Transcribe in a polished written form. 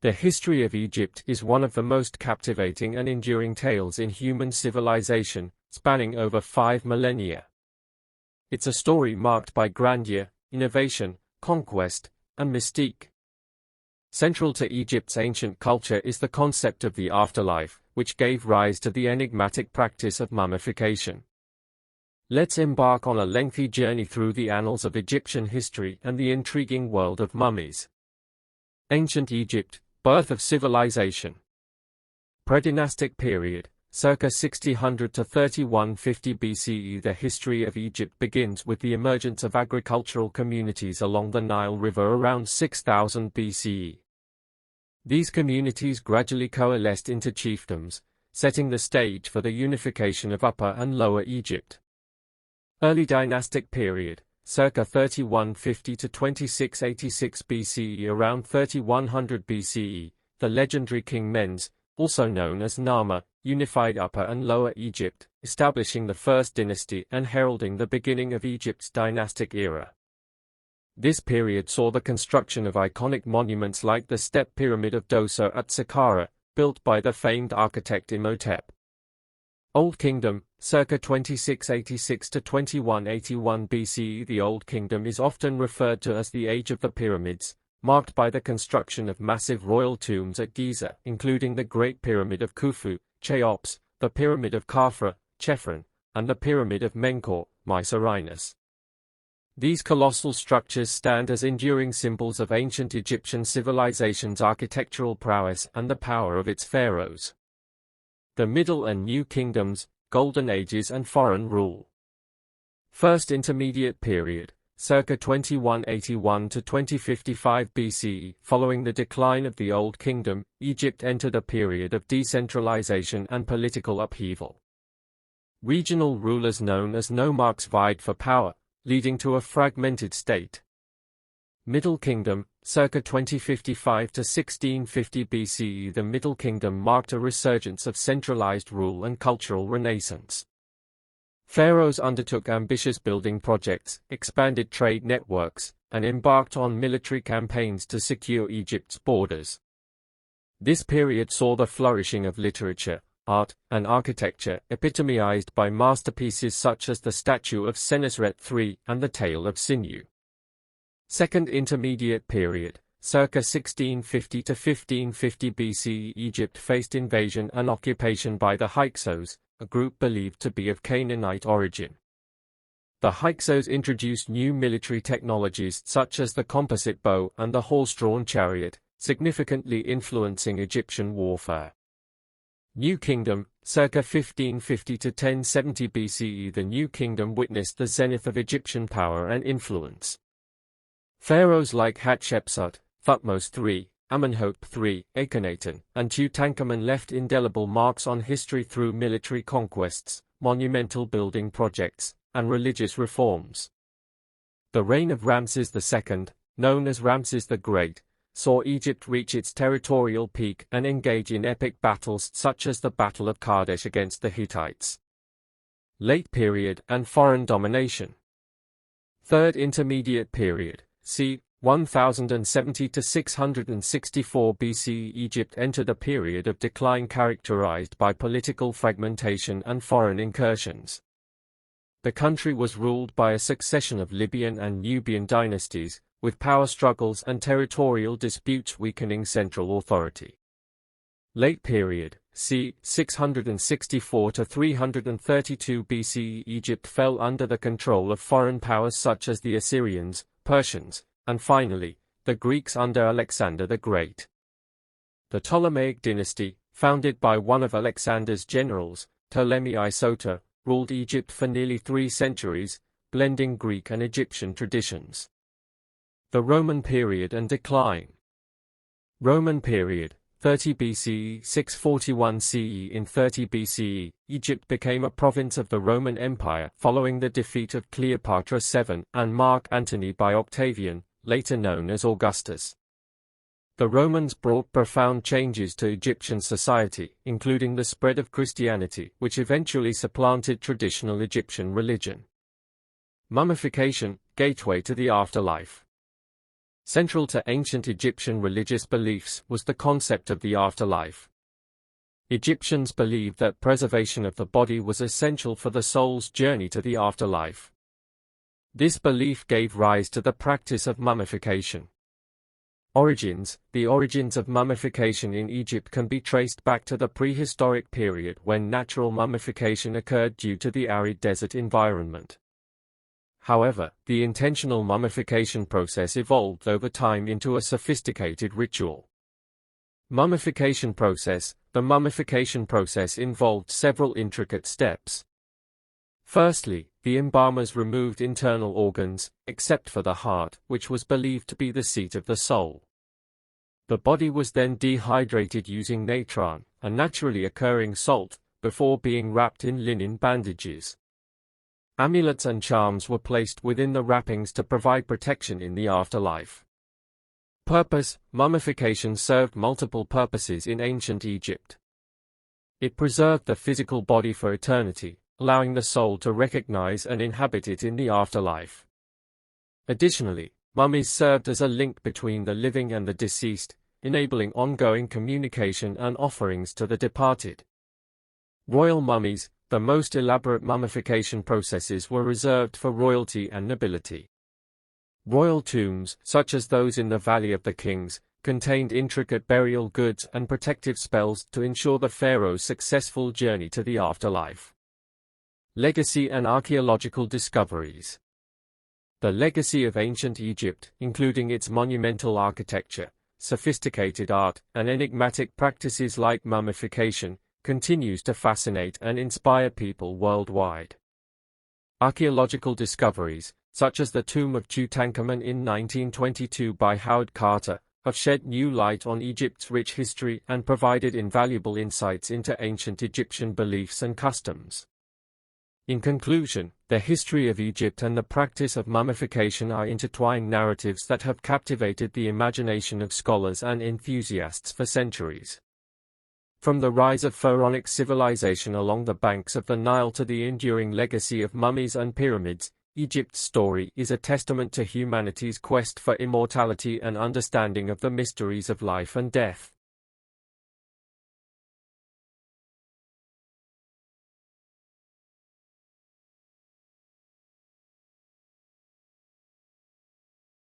The history of Egypt is one of the most captivating and enduring tales in human civilization, spanning over 5 millennia. It's a story marked by grandeur, innovation, conquest, and mystique. Central to Egypt's ancient culture is the concept of the afterlife, which gave rise to the enigmatic practice of mummification. Let's embark on a lengthy journey through the annals of Egyptian history and the intriguing world of mummies. Ancient Egypt, birth of civilization. Predynastic period, circa 6000 to 3150 BCE. The history of Egypt begins with the emergence of agricultural communities along the Nile River around 6000 BCE. These communities gradually coalesced into chiefdoms, setting the stage for the unification of Upper and Lower Egypt. Early dynastic period, circa 3150 to 2686 BCE. Around 3100 BCE, the legendary King Mens, also known as Nama, unified Upper and Lower Egypt, establishing the first dynasty and heralding the beginning of Egypt's dynastic era. This period saw the construction of iconic monuments like the Step Pyramid of Djoser at Saqqara, built by the famed architect Imhotep. Old Kingdom, circa 2686 to 2181 BCE. The Old Kingdom is often referred to as the Age of the Pyramids, marked by the construction of massive royal tombs at Giza, including the Great Pyramid of Khufu, Cheops, the Pyramid of Khafra, Chephren, and the Pyramid of Menkaure, Mycerinus. These colossal structures stand as enduring symbols of ancient Egyptian civilization's architectural prowess and the power of its pharaohs. The Middle and New Kingdoms, Golden Ages and Foreign Rule. First Intermediate Period, circa 2181 to 2055 BCE. Following the decline of the Old Kingdom, Egypt entered a period of decentralization and political upheaval. Regional rulers known as nomarchs vied for power, leading to a fragmented state. Middle Kingdom, circa 2055 to 1650 BCE. The Middle Kingdom marked a resurgence of centralized rule and cultural renaissance. Pharaohs undertook ambitious building projects, expanded trade networks, and embarked on military campaigns to secure Egypt's borders. This period saw the flourishing of literature, art, and architecture, epitomized by masterpieces such as the statue of Senusret III and the Tale of Sinew. Second Intermediate Period, circa 1650 to 1550 BCE. Egypt faced invasion and occupation by the Hyksos, a group believed to be of Canaanite origin. The Hyksos introduced new military technologies such as the composite bow and the horse-drawn chariot, significantly influencing Egyptian warfare. New Kingdom, circa 1550 to 1070 BCE. The New Kingdom witnessed the zenith of Egyptian power and influence. Pharaohs like Hatshepsut, Thutmose III, Amenhotep III, Akhenaten, and Tutankhamun left indelible marks on history through military conquests, monumental building projects, and religious reforms. The reign of Ramses II, known as Ramses the Great, saw Egypt reach its territorial peak and engage in epic battles such as the Battle of Kadesh against the Hittites. Late Period and Foreign Domination. Third Intermediate Period, c. 1070 to 664 BCE. Egypt entered a period of decline characterized by political fragmentation and foreign incursions. The country was ruled by a succession of Libyan and Nubian dynasties, with power struggles and territorial disputes weakening central authority. Late Period, c. 664 to 332 BCE. Egypt fell under the control of foreign powers such as the Assyrians, Persians, and finally, the Greeks under Alexander the Great. The Ptolemaic dynasty, founded by one of Alexander's generals, Ptolemy Isoter, ruled Egypt for nearly 3 centuries, blending Greek and Egyptian traditions. The Roman Period and Decline. Roman Period, 30 BCE, 641 CE. In 30 BCE, Egypt became a province of the Roman Empire following the defeat of Cleopatra VII and Mark Antony by Octavian, later known as Augustus. The Romans brought profound changes to Egyptian society, including the spread of Christianity, which eventually supplanted traditional Egyptian religion. Mummification, gateway to the afterlife. Central to ancient Egyptian religious beliefs was the concept of the afterlife. Egyptians believed that preservation of the body was essential for the soul's journey to the afterlife. This belief gave rise to the practice of mummification. Origins: the origins of mummification in Egypt can be traced back to the prehistoric period when natural mummification occurred due to the arid desert environment. However, the intentional mummification process evolved over time into a sophisticated ritual. Mummification process: the mummification process involved several intricate steps. Firstly, the embalmers removed internal organs, except for the heart, which was believed to be the seat of the soul. The body was then dehydrated using natron, a naturally occurring salt, before being wrapped in linen bandages. Amulets and charms were placed within the wrappings to provide protection in the afterlife. Purpose: mummification served multiple purposes in ancient Egypt. It preserved the physical body for eternity, allowing the soul to recognize and inhabit it in the afterlife. Additionally, mummies served as a link between the living and the deceased, enabling ongoing communication and offerings to the departed. Royal mummies: the most elaborate mummification processes were reserved for royalty and nobility. Royal tombs, such as those in the Valley of the Kings, contained intricate burial goods and protective spells to ensure the pharaoh's successful journey to the afterlife. Legacy and archaeological discoveries. The legacy of ancient Egypt, including its monumental architecture, sophisticated art, and enigmatic practices like mummification, continues to fascinate and inspire people worldwide. Archaeological discoveries, such as the tomb of Tutankhamun in 1922 by Howard Carter, have shed new light on Egypt's rich history and provided invaluable insights into ancient Egyptian beliefs and customs. In conclusion, the history of Egypt and the practice of mummification are intertwined narratives that have captivated the imagination of scholars and enthusiasts for centuries. From the rise of pharaonic civilization along the banks of the Nile to the enduring legacy of mummies and pyramids, Egypt's story is a testament to humanity's quest for immortality and understanding of the mysteries of life and death.